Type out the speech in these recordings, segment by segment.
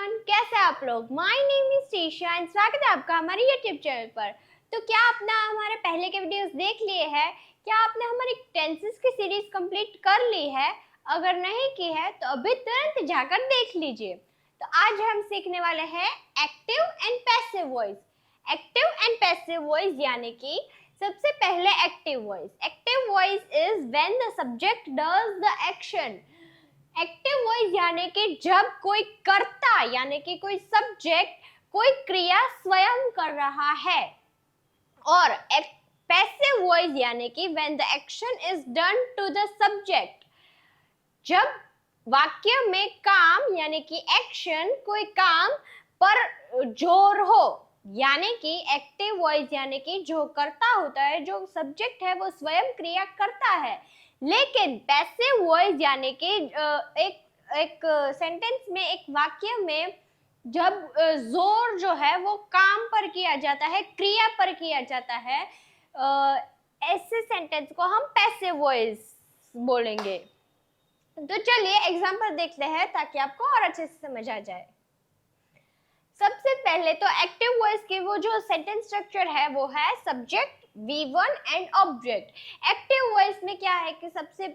Everyone, कैसे आप लोग। My name is Trisha and स्वागत है आपका हमारे यूट्यूब चैनल पर। तो क्या आपने हमारे पहले के वीडियोस देख लिए हैं? क्या आपने हमारी टेंसेस की सीरीज कंप्लीट कर ली है? अगर नहीं की है तो अभी तुरंत जाकर देख लीजिए। तो आज हम सीखने वाले हैं active and passive voice. Active and passive voice यानी कि सबसे पहले active voice. Active voice is when the subject does the action. Active voice यानी कि जब कोई कर्ता यानी कि कोई सब्जेक्ट कोई क्रिया स्वयं कर रहा है। और पैसिव वॉइस यानी कि when the action is done to the subject. जब वाक्य में काम यानी कि एक्शन कोई काम पर जोर हो, यानी कि एक्टिव वॉइस यानी कि जो कर्ता होता है, जो सब्जेक्ट है वो स्वयं क्रिया करता है। लेकिन पैसिव वॉइस यानी कि एक सेंटेंस में, एक वाक्य में जब जोर जो है वो काम पर किया जाता है, क्रिया पर किया जाता है, ऐसे सेंटेंस को हम पैसिव वॉइस बोलेंगे। तो चलिए एग्जांपल देखते हैं ताकि आपको और अच्छे से समझ आ जाए। सबसे पहले तो एक्टिव वॉइस की वो जो सेंटेंस स्ट्रक्चर है वो है subject V1 and object. Active voice में क्या है कि सबसे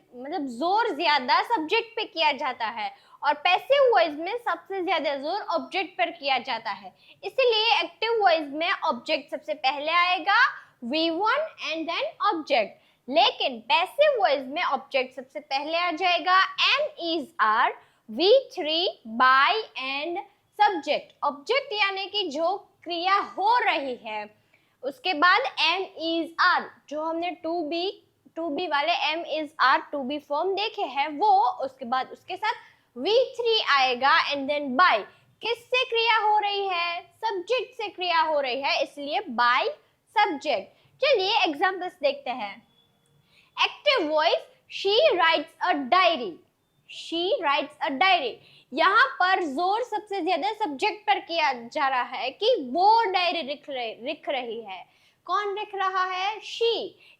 जोर ज्यादा सब्जेक्ट पे किया जाता है और पैसिव वॉइस में सबसे ज्यादा जोर ऑब्जेक्ट पर किया जाता है। इसीलिए एक्टिव वॉइस में ऑब्जेक्ट सबसे पहले आएगा, V1 एंड देन ऑब्जेक्ट। लेकिन पैसिव वॉइस में ऑब्जेक्ट सबसे पहले आ जाएगा, am is are, V3 by and subject. Object यानी कि जो क्रिया हो रही है, उसके बाद am is are, जो हमने to be वाले am is are to be form देखे हैं वो, उसके बाद उसके साथ V3 आएगा एंड देन by। किससे क्रिया हो रही है? सब्जेक्ट से क्रिया हो रही है, इसलिए by सब्जेक्ट। चलिए एग्जांपल्स देखते हैं। Active voice, she writes a diary। she writes a diary। यहाँ पर जोर सबसे ज्यादा सब्जेक्ट पर किया जा रहा है कि वो डायरी लिख रही है। कौन लिख रहा है? she।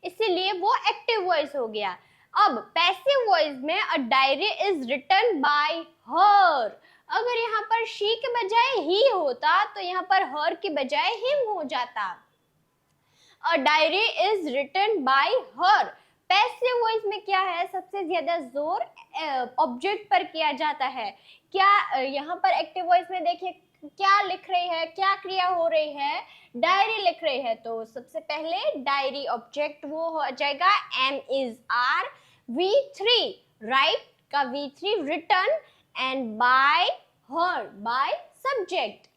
इसीलिए वो एक्टिव वॉइस हो गया। अब पैसिव वॉइस में a diary is written by her। अगर यहाँ पर she के बजाय he होता तो यहाँ पर her के बजाय him हो जाता। a diary is written by her। Passive voice में क्या है? सबसे ज्यादा जोर ऑब्जेक्ट पर किया जाता है। क्या यहाँ पर एक्टिव वॉइस में देखिए क्या लिख रही है, क्या क्रिया हो रही है? डायरी लिख रही है। तो सबसे पहले डायरी ऑब्जेक्ट वो हो जाएगा am is are, V3 right का V3 written and by her by subject।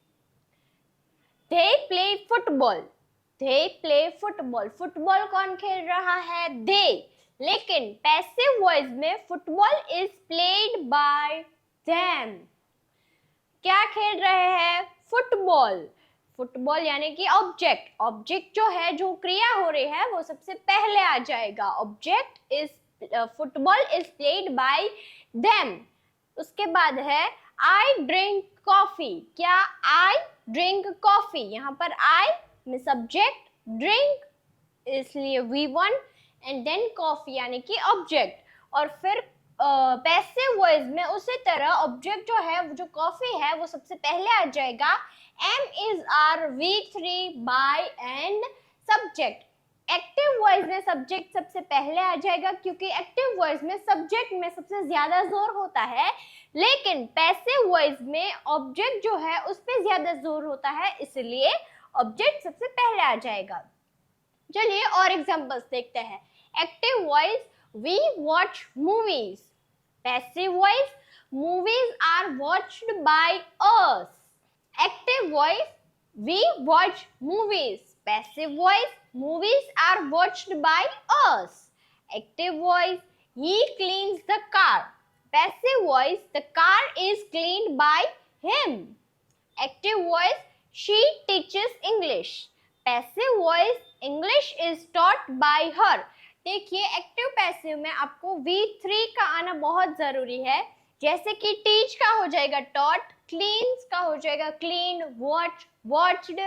they play football। they play football। Football कौन खेल रहा है? they। लेकिन पैसिव वॉइस में football is played by them। क्या खेल रहे हैं? फुटबॉल। फुटबॉल यानी कि ऑब्जेक्ट। ऑब्जेक्ट जो है, जो क्रिया हो रही है वो सबसे पहले आ जाएगा। Object is football is played by them। उसके बाद है I drink coffee। क्या I drink coffee? यहाँ पर I में सब्जेक्ट, ड्रिंक इसलिए V1 एंड देन कॉफी यानी कि ऑब्जेक्ट। और फिर पैसिव वॉइस में उसी तरह ऑब्जेक्ट जो है, जो कॉफी है, वो सबसे पहले आ जाएगा, am is are, V3 by and subject. Active voice में सब्जेक्ट सबसे पहले आ जाएगा क्योंकि एक्टिव वॉइस में सब्जेक्ट में सबसे ज्यादा जोर होता है। लेकिन पैसिव वॉइस में ऑब्जेक्ट जो है उस पर ज्यादा जोर होता है, इसलिए ऑब्जेक्ट सबसे पहले आ जाएगा। चलिए और एग्जांपल्स देखते हैं। Active voice, we watch movies। Passive voice, movies are watched by us। Active voice, we watch movies। Passive voice, movies are watched by us। Active voice, he cleans the car। Passive voice, the car is cleaned by him। Active voice, she teaches English। Passive voice, English is taught by her। देखिए active passive में आपको V3 का आना बहुत जरूरी है। जैसे कि टीच का हो जाएगा taught, cleans का हो जाएगा clean, watch, watched।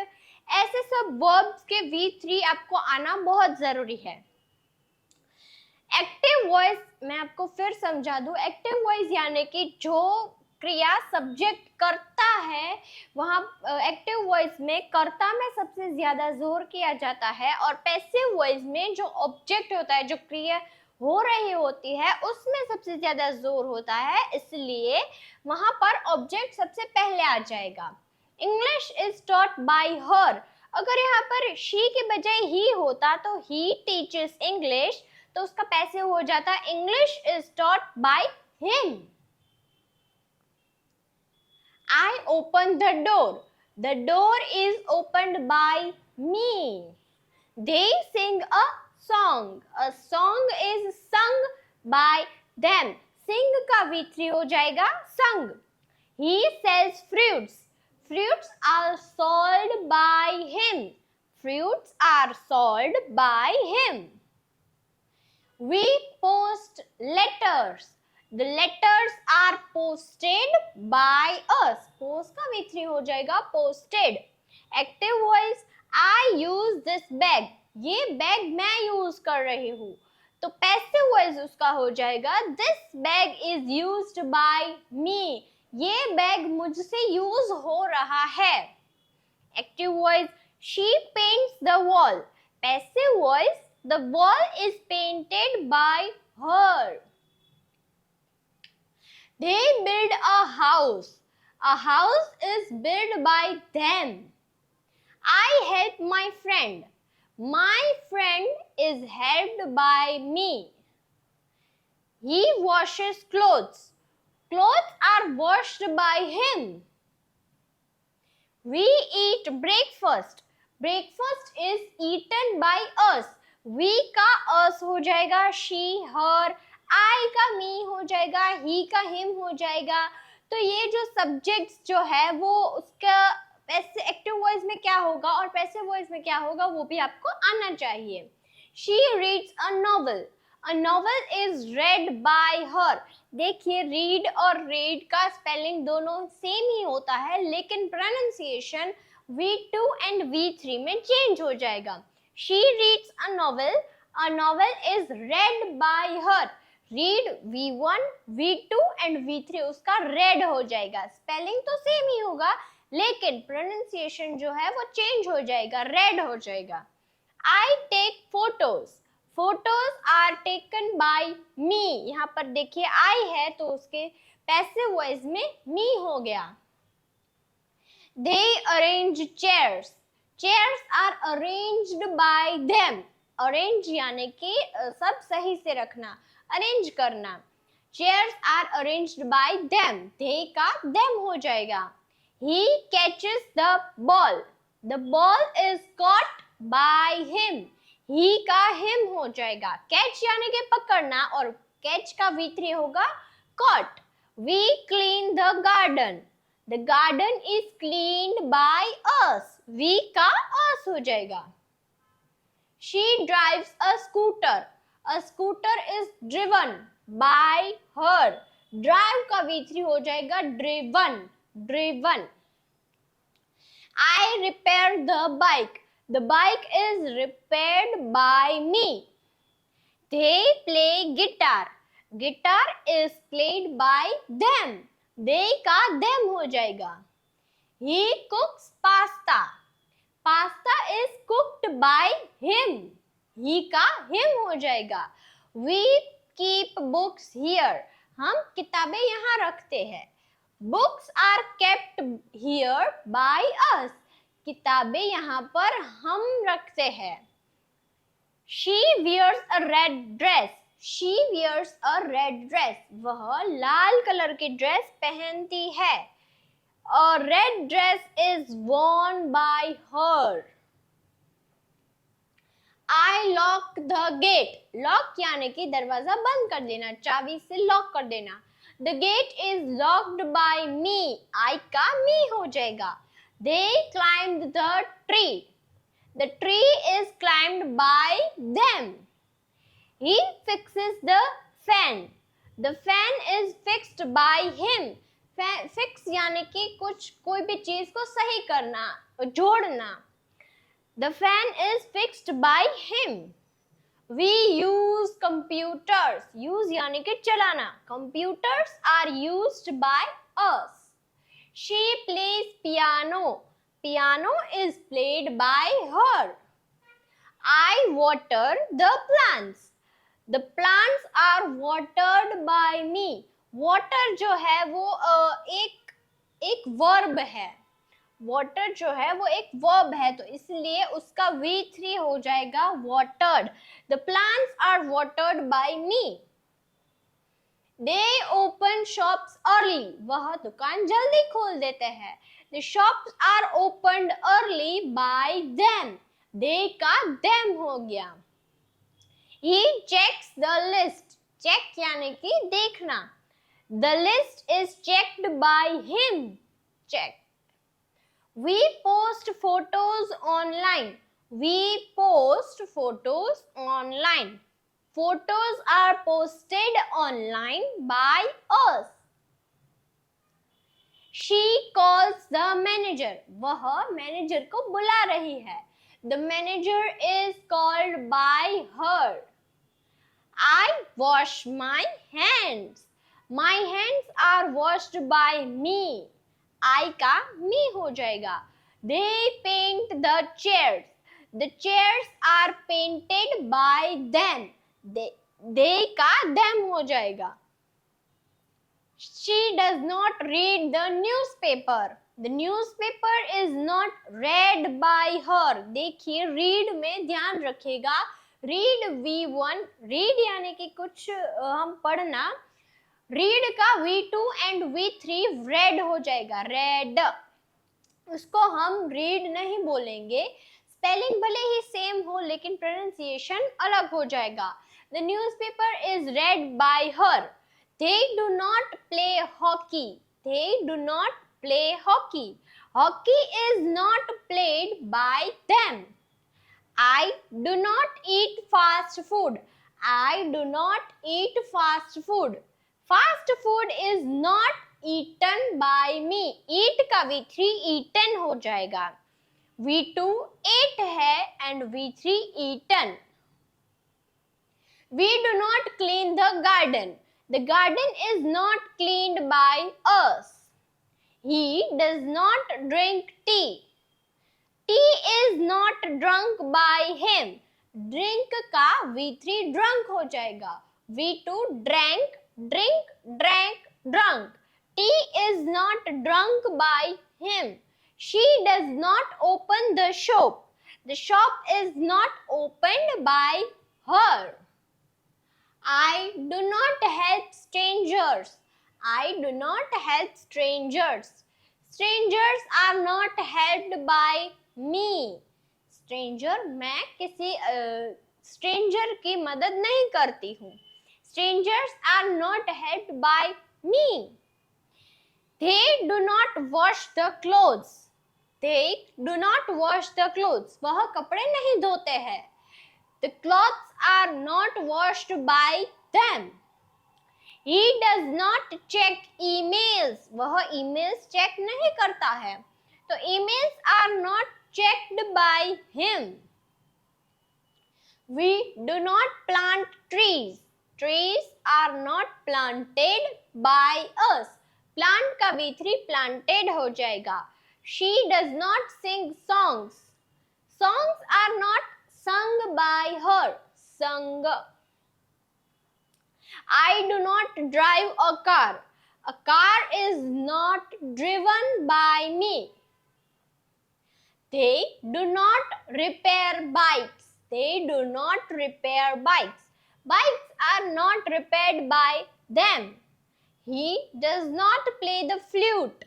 ऐसे सब वर्ब्स के V3 आपको आना बहुत जरूरी है। एक्टिव वॉइस मैं आपको फिर समझा दूं। एक्टिव वॉइस यानी कि जो क्रिया सब्जेक्ट करता है, वहाँ एक्टिव वॉइस में कर्ता में सबसे ज्यादा जोर किया जाता है, और पैसिव वॉइस में जो ऑब्जेक्ट होता है, जो क्रिया हो रही होती है, उसमें सबसे ज्यादा जोर होता है, इसलिए वहां पर ऑब्जेक्ट सबसे पहले आ जाएगा। इंग्लिश इज टॉट बाय हर, अगर यहाँ पर शी के बजाय ही होता तो ही टीचर्स इंग्लिश, तो उसका पैसिव हो जाता English is taught by him. I open the door. The door is opened by me. They sing a song. A song is sung by them. Sing का V3 हो जाएगा sung. He sells fruits. Fruits are sold by him. Fruits are sold by him. We post letters. The letters are posted by us. Post का V3 हो जाएगा posted. Active voice, I use this bag. ये bag मैं use कर रही हूँ, तो passive voice उसका हो जाएगा this bag is used by me. ये बैग मुझसे यूज हो रहा है. Active voice, she paints the wall. Passive voice, the wall is painted by her. They build a house. A house is built by them. I help my friend. My friend is helped by me. He washes clothes. Clothes are washed by him. We eat breakfast. Breakfast is eaten by us. We का us हो जाएगा she, her. I का me हो जाएगा, he का him हो जाएगा. तो ये जो सब्जेक्ट्स जो है वो उसका एक्टिव वॉइस में क्या होगा और पैसिव वॉइस में क्या होगा वो भी आपको आना चाहिए. She reads a novel. A novel is read by her. देखिए read और read का स्पेलिंग दोनों सेम ही होता है, लेकिन प्रोनाउंसिएशन V2 and V3 में चेंज हो जाएगा. She reads a novel. A novel is read by her. Read V1, V2 and V3 उसका read हो जाएगा. स्पेलिंग तो सेम ही होगा, लेकिन प्रोनाउंसिएशन जो है वो चेंज हो जाएगा, read हो जाएगा. I take photos. Photos are taken by me. यहाँ पर देखिए I है तो उसके पैसिव वॉइस में me हो गया. They arrange chairs. Chairs are arranged by them. Arrange यानी कि सब सही से रखना, arrange करना. Chairs are arranged by them. They का them हो जाएगा. He catches the ball. The ball is caught by him. He का him हो जाएगा. Catch यानी कि पकड़ना और catch का V3 होगा caught. We clean the garden. The garden is cleaned by us. We का us हो जाएगा. She drives a scooter. A scooter is driven by her. Drive का V3 हो जाएगा driven. Driven. I repair the bike. The bike is repaired by me. They play guitar. Guitar is played by them. They का them हो जाएगा. He cooks pasta. Pasta is cooked by him. He का him हो जाएगा. We keep books here. हम किताबें यहाँ रखते हैं. Books are kept here by us. किताबें यहाँ पर हम रखते हैं. She wears a red dress. She wears a red dress. वह लाल कलर की ड्रेस पहनती है. A red dress is worn by her. I lock the gate. Lock यानी कि दरवाजा बंद कर देना, चाबी से लॉक कर देना. The gate is locked by me. I का me हो जाएगा. They climbed the tree. The tree is climbed by them. He fixes the fan. The fan is fixed by him. Fix यानी कि कोई भी चीज को सही करना, जोड़ना. The fan is fixed by him. We use computers. Use यानी कि चलाना. Computers are used by us. She plays piano. Piano is played by her. I water the plants. The plants are watered by me. Water जो है वो एक verb है. Water जो है वो एक वर्ब है, तो इसलिए उसका V3 हो जाएगा watered. The plants are watered by me. They open shops early. वह दुकान जल्दी खोल देते हैं. The shops are opened early by them. They का them हो गया. He checks the list. Check यानी कि देखना. The list is checked by him. Check. We post photos online. We post photos online. Photos are posted online by us. She calls the manager. वह manager को बुला रही है. The manager is called by her. I wash my hands. My hands are washed by me. I का me हो जाएगा. They paint the chairs. The chairs are painted by them. They का them हो जाएगा. She does not read the newspaper. The newspaper is not read by her. देखिए read में ध्यान रखिएगा. Read V1. read यानी कि कुछ हम पढ़ना. read का V2 and V3 read हो जाएगा. read उसको हम read नहीं बोलेंगे. स्पेलिंग भले ही सेम हो लेकिन प्रोनाउंसिएशन अलग हो जाएगा. The newspaper is read by her. They do not play hockey. They do not play hockey. Hockey is not played by them. I do not eat fast food. I do not eat fast food. Fast food is not eaten by me. Eat का V3 eaten हो जाएगा. V2 ate है and V3 eaten. We do not clean the garden. The garden is not cleaned by us. He does not drink tea. Tea is not drunk by him. Drink का V3 drunk हो जाएगा. V2 drank, drink, drank, drunk. Tea is not drunk by him. She does not open the shop. The shop is not opened by her. I do not help strangers. I do not help strangers. Strangers are not helped by me. Stranger मैं किसी stranger की मदद नहीं करती हूँ. Strangers are not helped by me. They do not wash the clothes. They do not wash the clothes. वह कपड़े नहीं धोते हैं. The clothes are not washed by them. He does not check emails. वह emails check नहीं करता है. तो emails are not checked by him. We do not plant trees. Trees are not planted by us. Plant का V3 planted हो जाएगा. She does not sing songs. Songs are not sung by her. Sung. I do not drive a car. A car is not driven by me. They do not repair bikes. They do not repair bikes. Bikes are not repaired by them. He does not play the flute.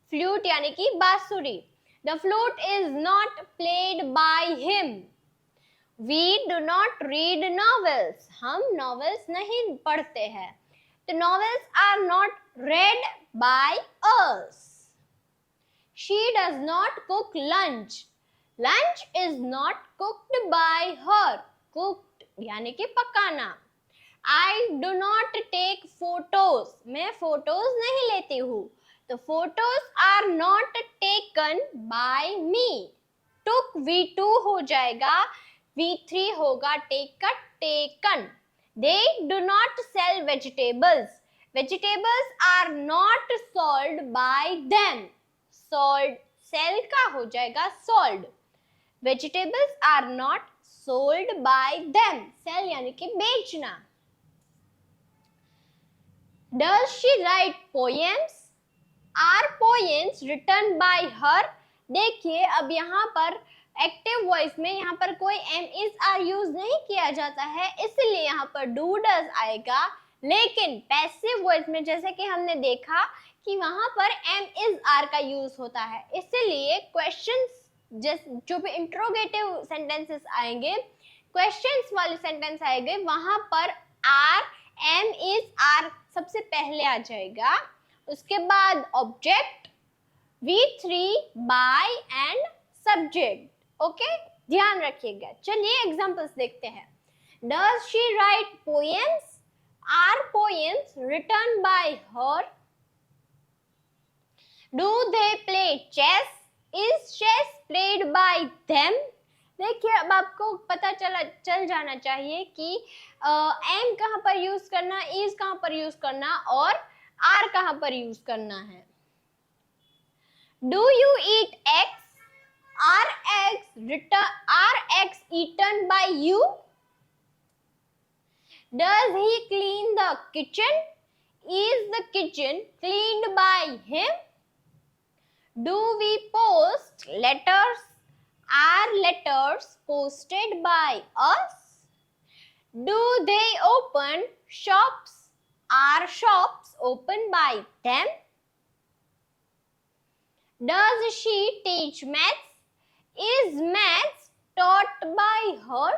Flute यानी कि बांसुरी. The flute is not played by him. We do not read novels. हम novels नहीं पढ़ते हैं. The novels are not read by us. She does not cook lunch. Lunch is not cooked by her. Cooked यानी कि पकाना. I do not take photos. मैं photos नहीं लेती हूँ. The photos are not taken by me. Took V2 हो जाएगा. V3 होगा take का taken. They do not sell vegetables. Vegetables are not sold by them. Sold, sell का हो जाएगा sold. Vegetables are not sold by them. Sell यानी कि बेचना. Does she write poems? Are poems written by her? देखिए अब यहाँ पर एक्टिव वॉइस में यहाँ पर कोई एम इज आर यूज नहीं किया जाता है, इसलिए यहाँ पर डू डज आएगा. लेकिन पैसिव वॉइस में जैसे कि हमने देखा कि वहां पर एम इज आर का यूज होता है, इसलिए क्वेश्चंस जो भी इंट्रोगेटिव सेंटेंसेस आएंगे, क्वेश्चंस वाले सेंटेंस आएंगे, वहां पर आर, एम इज आर सबसे पहले आ जाएगा. उसके बाद object, V3, by and subject. Okay, ध्यान रखिएगा. चलिए एग्जांपल्स देखते हैं. Does she write poems? Are poems written by her? Do they play chess? Is chess played by them? देखिए अब आपको पता चल जाना चाहिए कि एम कहाँ पर यूज करना, इज कहाँ पर यूज करना और आर कहाँ पर यूज करना है. Do you eat eggs? Are eggs eaten by you? Does he clean the kitchen? Is the kitchen cleaned by him? Do we post letters? Are letters posted by us? Do they open shops? Are shops opened by them? Does she teach maths? Is maths taught by her?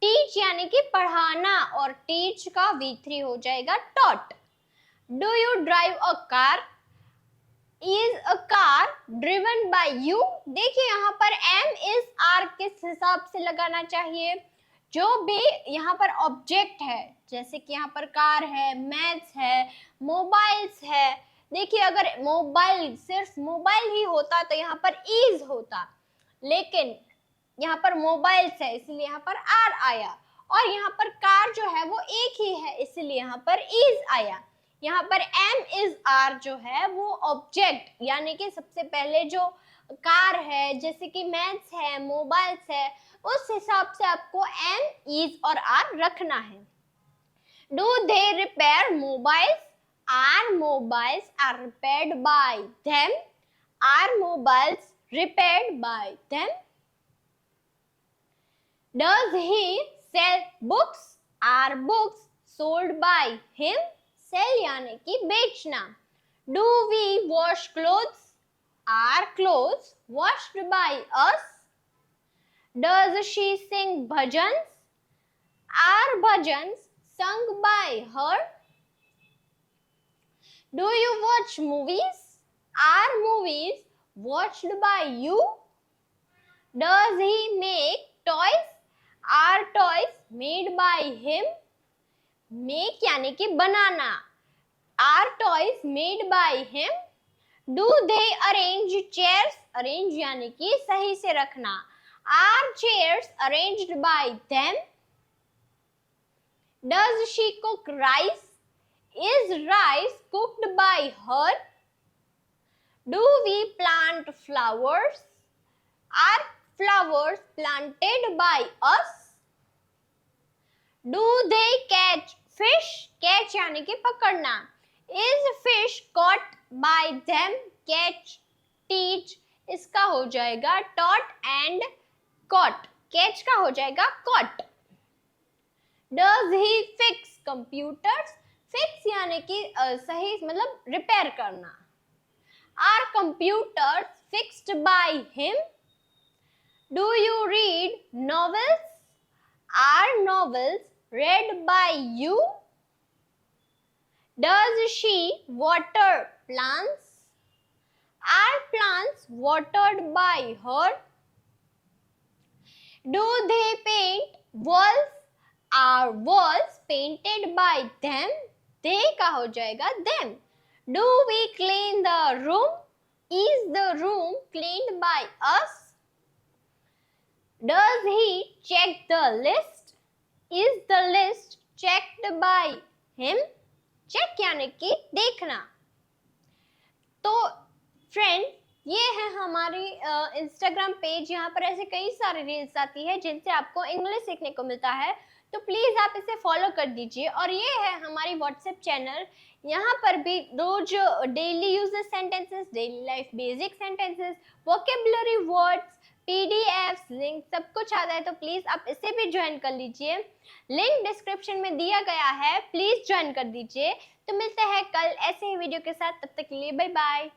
Teach यानी कि पढ़ाना और teach का V3 हो जाएगा taught. Do you drive a car? Is a car driven by you? देखिए यहाँ पर M is R किस हिसाब से लगाना चाहिए. जो भी यहाँ पर ऑब्जेक्ट है, जैसे कि यहाँ पर कार है, मैथ्स है, मोबाइल्स है. देखिए अगर मोबाइल सिर्फ मोबाइल ही होता तो यहाँ पर इज होता, लेकिन यहाँ पर मोबाइल्स है इसलिए यहाँ पर आर आया, और यहाँ पर कार जो है वो एक ही है इसलिए यहाँ पर इज आया. यहाँ पर एम इज आर जो है वो ऑब्जेक्ट यानी कि सबसे पहले जो कार है, जैसे कि मैथ्स है, मोबाइल्स है, उस हिसाब से आपको एम, इज और आर रखना है. Do they repair mobiles? Are mobiles are repaired by them? Are mobiles repaired by them? Does he sell books? Are books sold by him? Sell यानी कि बेचना. Do we wash clothes? Are clothes washed by us? Does she sing bhajans? Are bhajans sung by her? Do you watch movies? Are movies watched by you? Does he make toys? Are toys made by him? Make यानी कि बनाना. Are toys made by him? Do they arrange chairs? Arrange यानी कि सही से रखना. Are chairs arranged by them? Does she cook rice? Is rice cooked by her? Do we plant flowers? Are flowers planted by us? Do they catch fish? Catch यानी कि पकड़ना. Is fish caught by them? Catch, teach इसका हो जाएगा taught and caught. Catch का हो जाएगा caught. Does he fix computers? Fix यानी कि सही मतलब रिपेयर करना. Are computers fixed by him? Do you read novels? Are novels read by you? Does she water plants? Are plants watered by her? Do they paint walls? Are walls painted by them? They का हो जाएगा them. Do we clean the room? Is the room cleaned by us? Does he check the list? Is the list checked by him? Check यानी कि देखना। तो friend, ये है हमारी इंस्टाग्राम पेज। यहाँ पर ऐसे कई सारे रील्स आती है जिनसे आपको इंग्लिश सीखने को मिलता है, तो प्लीज आप इसे फॉलो कर दीजिए। और ये है हमारी व्हाट्सएप चैनल, यहाँ पर भी रोज daily uses sentences, daily life basic sentences, vocabulary words, PDFs, link सब कुछ आता है, तो प्लीज आप इसे भी ज्वाइन कर लीजिए। लिंक डिस्क्रिप्शन में दिया गया है, प्लीज ज्वाइन कर दीजिए। तो मिलते हैं कल ऐसे ही वीडियो के साथ, तब तक के लिए बाय बाय।